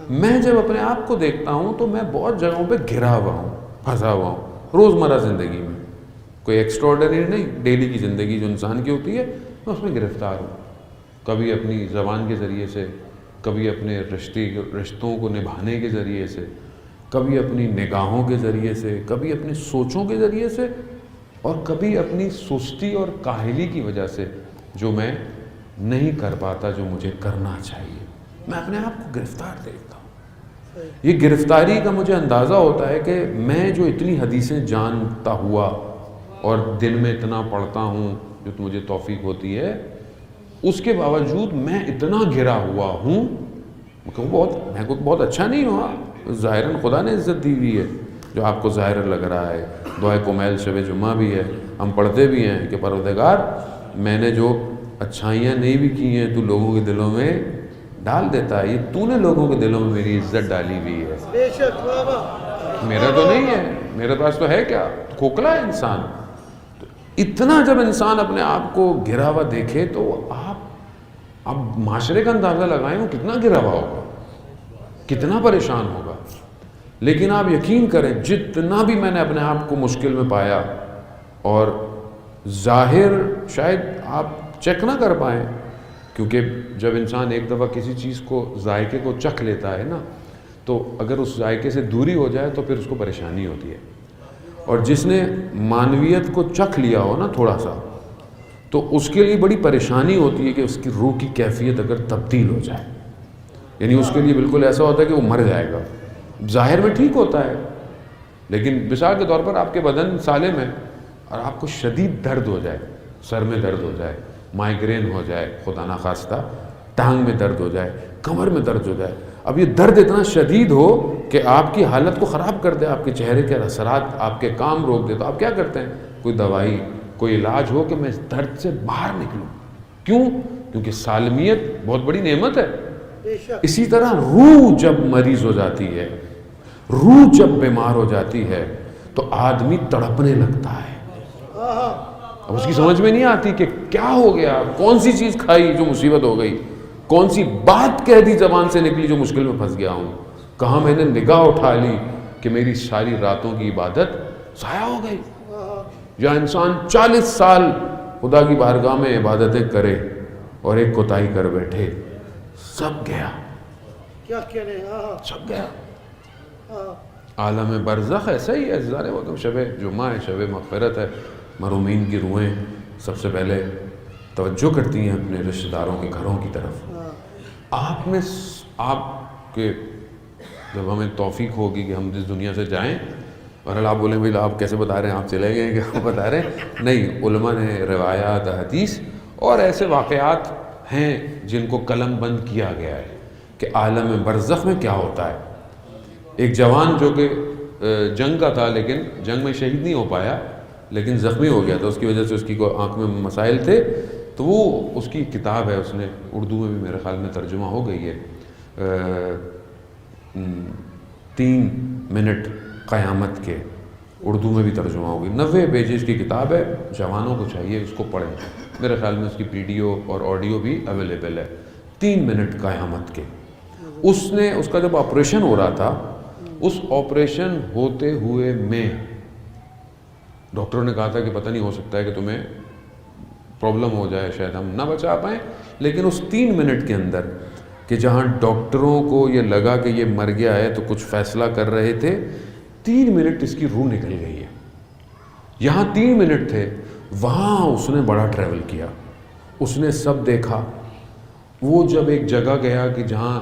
میں جب اپنے آپ کو دیکھتا ہوں تو میں بہت جگہوں پہ گھرا ہوا ہوں، پھنسا ہوا ہوں روزمرہ زندگی میں، کوئی ایکسٹراڈنری نہیں، ڈیلی کی زندگی جو انسان کی ہوتی ہے میں اس میں گرفتار ہوں، کبھی اپنی زبان کے ذریعے سے، کبھی اپنے رشتوں کو نبھانے کے ذریعے سے، کبھی اپنی نگاہوں کے ذریعے سے، کبھی اپنی سوچوں کے ذریعے سے، اور کبھی اپنی سستی اور کاہلی کی وجہ سے جو میں نہیں کر پاتا جو مجھے کرنا چاہیے۔ میں اپنے آپ کو گرفتار دیکھتا ہوں۔ یہ گرفتاری کا مجھے اندازہ ہوتا ہے کہ میں جو اتنی حدیثیں جانتا ہوا اور دن میں اتنا پڑھتا ہوں جو مجھے توفیق ہوتی ہے، اس کے باوجود میں اتنا گھرا ہوا ہوں کہ میں کو بہت اچھا نہیں ہوا۔ ظاہراً خدا نے عزت دی ہوئی ہے جو آپ کو ظاہر لگ رہا ہے، دعائے کمیل شب جمعہ بھی ہے، ہم پڑھتے بھی ہیں کہ پروردگار میں نے جو اچھائیاں نہیں بھی کی ہیں تو لوگوں کے دلوں میں ڈال دیتا ہے، یہ تو نے لوگوں کے دلوں میں میری عزت ڈالی ہوئی ہے، بے شک بابا، میرا تو نہیں ہے، میرے پاس تو ہے کیا، کھوکھلا ہے انسان۔ تو اتنا جب انسان اپنے آپ کو گھرا ہوا دیکھے تو آپ معاشرے کا اندازہ لگائیں وہ کتنا گھرا ہوا ہوگا، کتنا پریشان ہوگا۔ لیکن آپ یقین کریں جتنا بھی میں نے اپنے آپ کو مشکل میں پایا، اور ظاہر شاید آپ چیک نہ کر پائیں، کیونکہ جب انسان ایک دفعہ کسی چیز کو ذائقے کو چکھ لیتا ہے نا، تو اگر اس ذائقے سے دوری ہو جائے تو پھر اس کو پریشانی ہوتی ہے۔ اور جس نے معنویت کو چکھ لیا ہو نا تھوڑا سا، تو اس کے لیے بڑی پریشانی ہوتی ہے کہ اس کی روح کی کیفیت اگر تبدیل ہو جائے، یعنی اس کے لیے بالکل ایسا ہوتا ہے کہ وہ مر جائے گا۔ ظاہر میں ٹھیک ہوتا ہے، لیکن مثال کے طور پر آپ کے بدن سالم ہے اور آپ کو شدید درد ہو جائے، سر میں درد ہو جائے، مائیگرین ہو جائے، خدا نخواستہ ٹانگ میں درد ہو جائے، کمر میں درد ہو جائے، اب یہ درد اتنا شدید ہو کہ آپ کی حالت کو خراب کر دے، آپ کے چہرے کے اثرات آپ کے کام روک دے، تو آپ کیا کرتے ہیں؟ کوئی دوائی، کوئی علاج ہو کہ میں اس درد سے باہر نکلوں۔ کیوں؟ کیونکہ سالمیت بہت بڑی نعمت ہے۔ بے شک، اسی طرح روح جب مریض ہو جاتی ہے، روح جب بیمار ہو جاتی ہے تو آدمی تڑپنے لگتا ہے، اب اس کی سمجھ میں نہیں آتی کہ کیا ہو گیا، کون سی چیز کھائی جو مصیبت ہو گئی، کون سی بات کہہ دی زبان سے نکلی جو مشکل میں پھنس گیا ہوں، کہاں میں نے نگاہ اٹھا لی کہ میری ساری راتوں کی عبادت ضائع ہو گئی۔ یا انسان 40 سال خدا کی بارگاہ میں عبادتیں کرے اور ایک کوتاہی کر بیٹھے، سب گیا، کیا کہنے، سب گیا۔ عالم برزخ ایسا ہی ہے، ظاہر وہ تو شب جمعہ ہے، شب مغفرت ہے، مرحومین کی روحیں سب سے پہلے توجہ کرتی ہیں اپنے رشتہ داروں کے گھروں کی طرف۔ آپ کے جب ہمیں توفیق ہوگی کہ ہم اس دنیا سے جائیں اور اللہ بولیں بھائی آپ کیسے بتا رہے ہیں، آپ چلے گئے کہ آپ بتا رہے ہیں، نہیں، علماء نے روایات، حدیث اور ایسے واقعات ہیں جن کو قلم بند کیا گیا ہے کہ عالم برزخ میں کیا ہوتا ہے۔ ایک جوان جو کہ جنگ کا تھا لیکن جنگ میں شہید نہیں ہو پایا لیکن زخمی ہو گیا تھا، اس کی وجہ سے اس کی آنکھ میں مسائل تھے، تو وہ اس کی کتاب ہے، اس نے اردو میں بھی میرے خیال میں ترجمہ ہو گئی ہے، 3 منٹ قیامت کے، اردو میں بھی ترجمہ ہو گئی، 90 پیجز کی کتاب ہے، جوانوں کو چاہیے اس کو پڑھیں، میرے خیال میں اس کی ویڈیو اور آڈیو بھی اویلیبل ہے، 3 منٹ قیامت کے۔ اس کا جب آپریشن ہو رہا تھا، اس آپریشن ہوتے ہوئے میں ڈاکٹروں نے کہا تھا کہ پتہ نہیں ہو سکتا ہے کہ تمہیں پرابلم ہو جائے، شاید ہم نہ بچا پائیں، لیکن اس 3 منٹ کے اندر کہ جہاں ڈاکٹروں کو یہ لگا کہ یہ مر گیا ہے تو کچھ فیصلہ کر رہے تھے، 3 منٹ اس کی روح نکل گئی ہے۔ یہاں 3 منٹ تھے، وہاں اس نے بڑا ٹریول کیا، اس نے سب دیکھا۔ وہ جب ایک جگہ گیا کہ جہاں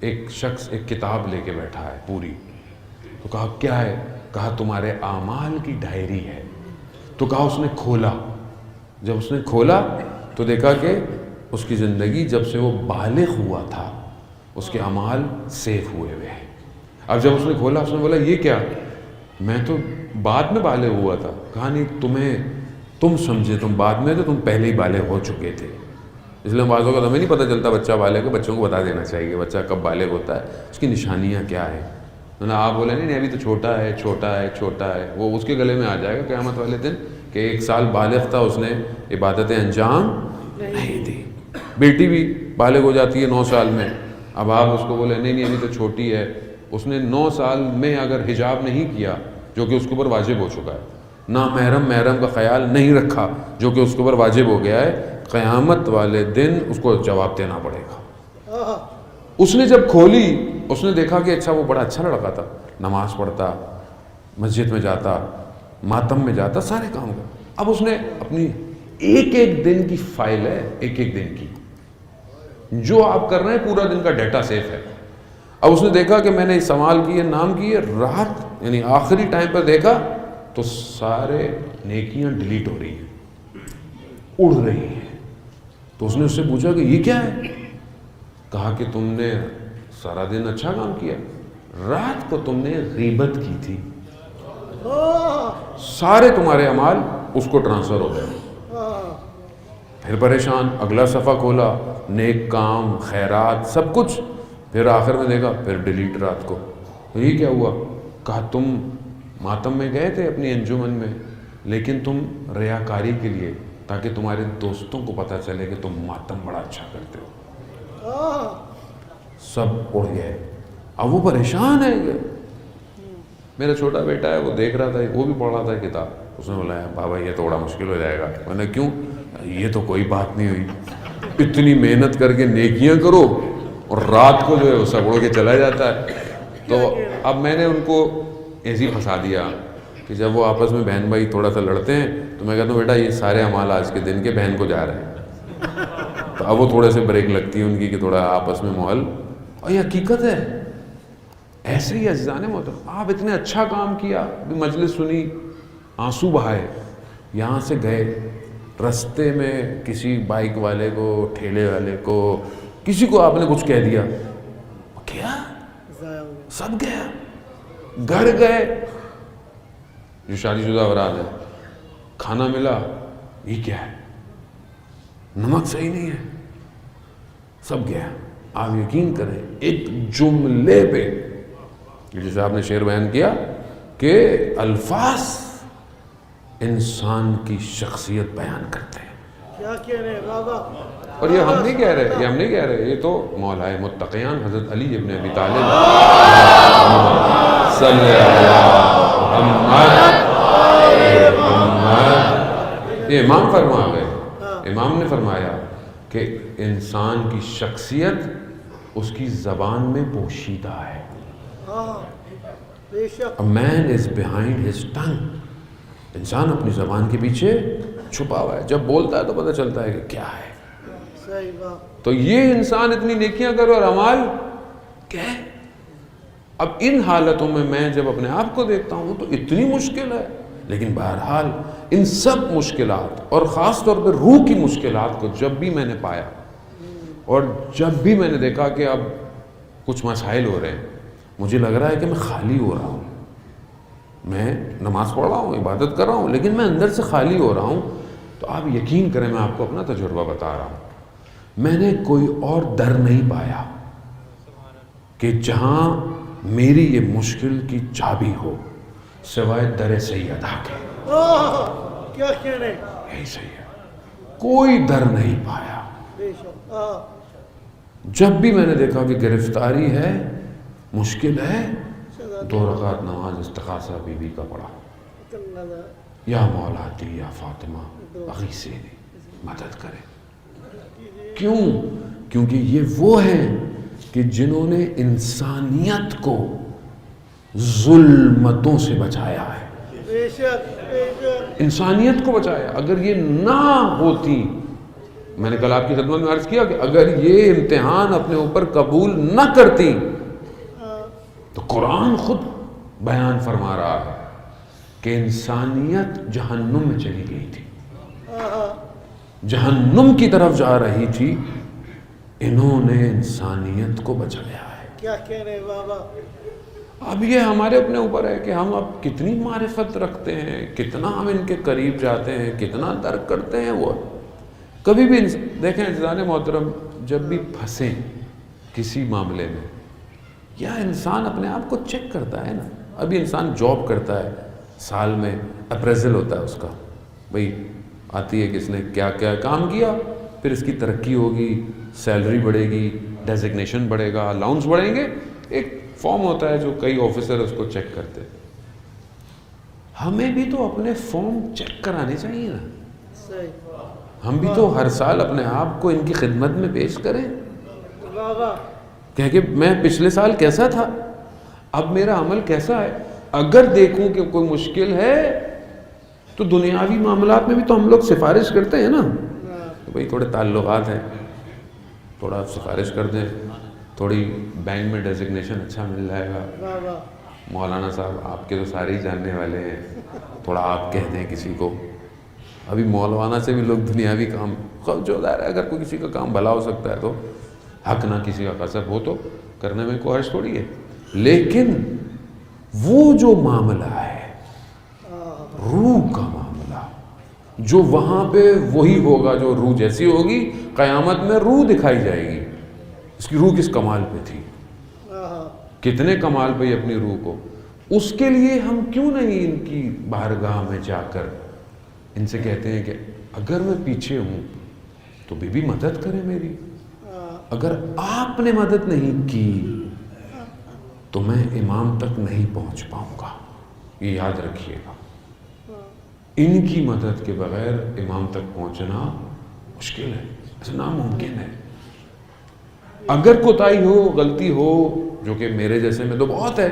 ایک شخص ایک کتاب لے کے بیٹھا ہے پوری، تو کہا کیا ہے؟ کہا تمہارے اعمال کی ڈائری ہے۔ تو کہا اس نے کھولا، جب اس نے کھولا تو دیکھا کہ اس کی زندگی جب سے وہ بالغ ہوا تھا اس کے اعمال سیف ہوئے ہوئے ہیں۔ اب جب اس نے کھولا، اس نے بولا یہ کیا؟ میں تو بعد میں بالغ ہوا تھا۔ کہا نہیں، تم سمجھے تم بعد میں، تو تم پہلے ہی بالغ ہو چکے تھے، اس لیے بعض اوقات ہمیں نہیں پتہ چلتا بچہ بالغ ہے، بچوں کو بتا دینا چاہیے کہ بچہ کب بالغ ہوتا ہے، اس کی نشانیاں کیا ہے۔ آپ بولے نہیں ابھی تو چھوٹا ہے، وہ اس کے گلے میں آ جائے گا قیامت والے دن کہ 1 سال بالغ تھا، اس نے عبادتیں انجام نہیں دی۔ بیٹی بھی بالغ ہو جاتی ہے 9 سال میں، اب آپ اس کو بولے نہیں نہیں ابھی تو چھوٹی ہے، اس نے 9 سال میں اگر حجاب نہیں کیا جو کہ اس کے اوپر واجب ہو چکا ہے، نہ محرم کا خیال نہیں رکھا جو کہ اس کے اوپر واجب ہو گیا ہے، قیامت والے دن اس کو جواب دینا پڑے گا۔ اس نے جب کھولی، اس نے دیکھا کہ اچھا وہ بڑا اچھا لڑکا تھا، نماز پڑھتا، مسجد میں جاتا، ماتم میں جاتا، سارے کام کرتا۔ اب اس نے اپنی ایک ایک دن کی فائل ہے، ایک ایک دن کی، جو آپ کر رہے ہیں پورا دن کا ڈیٹا سیف ہے۔ اب اس نے دیکھا کہ میں نے استعمال کیے، نام کیے، رات یعنی آخری ٹائم پر دیکھا تو سارے نیکیاں ڈیلیٹ ہو رہی ہیں، اڑ رہی ہیں۔ تو اس نے اس سے پوچھا کہ یہ کیا ہے؟ کہا کہ تم نے سارا دن اچھا کام کیا، رات کو تم نے غیبت کی تھی، سارے تمہارے اعمال اس کو ٹرانسفر ہو گئے۔ پھر پریشان، اگلا صفحہ کھولا، نیک کام، خیرات، سب کچھ، پھر آخر میں دیکھا، پھر ڈیلیٹ رات کو۔ تو یہ کیا ہوا؟ کہا تم ماتم میں گئے تھے اپنی انجمن میں، لیکن تم ریاکاری کے لیے، تاکہ تمہارے دوستوں کو پتہ چلے کہ تم ماتم بڑا اچھا کرتے ہو، سب اڑ گئے۔ اب وہ پریشان ہے۔ میرا چھوٹا بیٹا ہے، وہ دیکھ رہا تھا، وہ بھی پڑھ رہا تھا کتاب، اس نے بولا بابا یہ تو بڑا مشکل ہو جائے گا۔ میں نے کیوں؟ یہ تو کوئی بات نہیں ہوئی، اتنی محنت کر کے نیکیاں کرو اور رات کو جو ہے وہ سب اڑ کے چلا جاتا ہے۔ تو اب میں نے ان کو ایسے ہی پھنسا دیا کہ جب وہ آپس میں بہن بھائی تھوڑا سا لڑتے ہیں تو میں کہتا ہوں بیٹا یہ سارے اعمال آج کے دن کے بہن کو جا رہے ہیں۔ تو اب وہ تھوڑے سے بریک لگتی ہے ان کی کہ تھوڑا آپس میں ماحول، اور یہ حقیقت ہے۔ ایسے ہی عزیزان محترم، آپ اتنے اچھا کام کیا، مجلس سنی، آنسو بہائے، یہاں سے گئے، رستے میں کسی بائک والے کو، ٹھیلے والے کو، کسی کو آپ نے کچھ کہہ دیا، کیا سب گیا، گھر گئے، جو شادی شدہ افراد ہے، کھانا ملا، یہ کیا ہے، نمک صحیح نہیں ہے، سب گیا۔ آپ یقین کریں ایک جملے پہ، جیسے آپ نے شعر بیان کیا کہ الفاظ انسان کی شخصیت بیان کرتے ہیں۔ کیا کہہ رہے ہیں بابا؟ اور یہ ہم نہیں کہہ رہے، یہ تو مولائے متقیان حضرت علی ابن ابی طالب صلی اللہ علیہ وسلم، یہ امام فرما گئے، امام نے فرمایا کہ انسان کی شخصیت اس کی زبان میں پوشیدہ ہے۔ بے شک۔ A man is behind his tongue، انسان اپنی زبان کے پیچھے چھپا ہوا ہے، جب بولتا ہے تو پتہ چلتا ہے کہ کیا ہے۔ صحیح بات۔ تو یہ انسان اتنی نیکیاں کرے اور اعمال کیا ہے؟ اب ان حالتوں میں جب اپنے آپ کو دیکھتا ہوں تو اتنی مشکل ہے، لیکن بہرحال ان سب مشکلات اور خاص طور پر روح کی مشکلات کو جب بھی میں نے پایا اور جب بھی میں نے دیکھا کہ اب کچھ مسائل ہو رہے ہیں، مجھے لگ رہا ہے کہ میں خالی ہو رہا ہوں، میں نماز پڑھ رہا ہوں، عبادت کر رہا ہوں، لیکن میں اندر سے خالی ہو رہا ہوں، تو آپ یقین کریں میں آپ کو اپنا تجربہ بتا رہا ہوں، میں نے کوئی اور در نہیں پایا کہ جہاں میری یہ مشکل کی چابی ہو سوائے در سیدہ کے۔ کیا کہہ رہے ہیں؟ یہی صحیح ہے، کوئی در نہیں پایا۔ بے شک۔ جب بھی میں نے دیکھا کہ گرفتاری ہے، مشکل ہے، 2 رکعت نماز استخاصہ بی بی کا پڑھا، یا مولاتی یا فاطمہ اغیثینی، مدد کرے۔ کیوں؟ کیونکہ یہ وہ ہیں کہ جنہوں نے انسانیت کو ظلمتوں سے بچایا ہے، بے شک بے شک۔ انسانیت کو بچایا۔ اگر یہ نہ ہوتی، میں نے کل آپ کی خدمت میں عرض کیا کہ اگر یہ امتحان اپنے اوپر قبول نہ کرتی تو قرآن خود بیان فرما رہا ہے کہ انسانیت جہنم میں چلی گئی تھی، جہنم کی طرف جا رہی تھی، انہوں نے انسانیت کو بچایا ہے۔ کیا کہہ رہے ہیں بابا؟ اب یہ ہمارے اپنے اوپر ہے کہ ہم اب کتنی معرفت رکھتے ہیں، کتنا ہم ان کے قریب جاتے ہیں، کتنا درک کرتے ہیں۔ وہ کبھی بھی دیکھیں عزیزان محترم، جب بھی پھنسیں کسی معاملے میں، یا انسان اپنے آپ کو چیک کرتا ہے نا، ابھی انسان جاب کرتا ہے، سال میں اپریزل ہوتا ہے اس کا، بھئی آتی ہے کہ اس نے کیا کیا کام کیا، پھر اس کی ترقی ہوگی، سیلری بڑھے گی، ڈیزگنیشن بڑھے گا, الاؤنس بڑھیں گے. ایک فارم ہوتا ہے جو کئی آفیسر اس کو چیک کرتے. ہمیں بھی تو اپنے فارم چیک کرانے چاہیے نا. صحیح. ہم بھی تو ہر سال اپنے آپ کو ان کی خدمت میں پیش کریں واہ واہ. کہ میں پچھلے سال کیسا تھا, اب میرا عمل کیسا ہے. اگر دیکھوں کہ کوئی مشکل ہے تو دنیاوی معاملات میں بھی تو ہم لوگ سفارش کرتے ہیں نا کہ بھئی تھوڑے تعلقات ہیں, تھوڑا سفارش کر دیں, تھوڑی بینک میں ڈیزگنیشن اچھا مل جائے گا. واہ واہ. مولانا صاحب آپ کے تو سارے ہی جاننے والے ہیں, تھوڑا آپ کہہ دیں کسی کو. ابھی مولانا سے بھی لوگ دنیاوی کام جو ظاہر ہے, اگر کوئی کسی کا کام بھلا ہو سکتا ہے تو حق نہ کسی کا قصب ہو تو کرنے میں کوئی حرج تھوڑی ہے. لیکن وہ جو معاملہ ہے روح کا معاملہ, جو وہاں پہ وہی ہوگا جو روح جیسی ہوگی. قیامت میں روح دکھائی جائے گی, اس کی روح کس کمال پہ تھی, کتنے کمال پہ اپنی روح کو. اس کے لیے ہم کیوں نہیں ان کی بارگاہ میں جا کر ان سے کہتے ہیں کہ اگر میں پیچھے ہوں تو بی بی مدد کرے میری, اگر آپ نے مدد نہیں کی تو میں امام تک نہیں پہنچ پاؤں گا. یہ یاد رکھیے گا, ان کی مدد کے بغیر امام تک پہنچنا مشکل ہے, ناممکن ہے. اگر کوتاہی ہو, غلطی ہو, جو کہ میرے جیسے میں تو بہت ہے,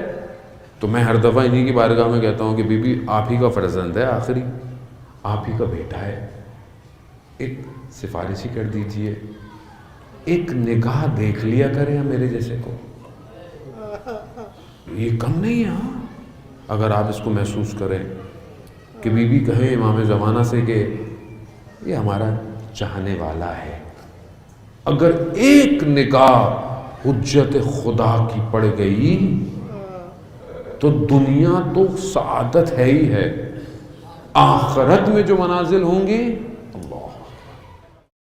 تو میں ہر دفعہ انہی کی بارگاہ میں کہتا ہوں کہ بی بی آپ ہی کا فرزند ہے, آخری آپ ہی کا بیٹا ہے, ایک سفارش ہی کر دیجئے, ایک نگاہ دیکھ لیا کریں میرے جیسے کو. یہ کم نہیں ہے. ہاں اگر آپ اس کو محسوس کریں کہ بی بی کہیں امام زمانہ سے کہ یہ ہمارا چاہنے والا ہے, اگر ایک نگاہ حجت خدا کی پڑ گئی تو دنیا تو سعادت ہے ہی ہے, آخرت میں جو منازل ہوں گی اللہ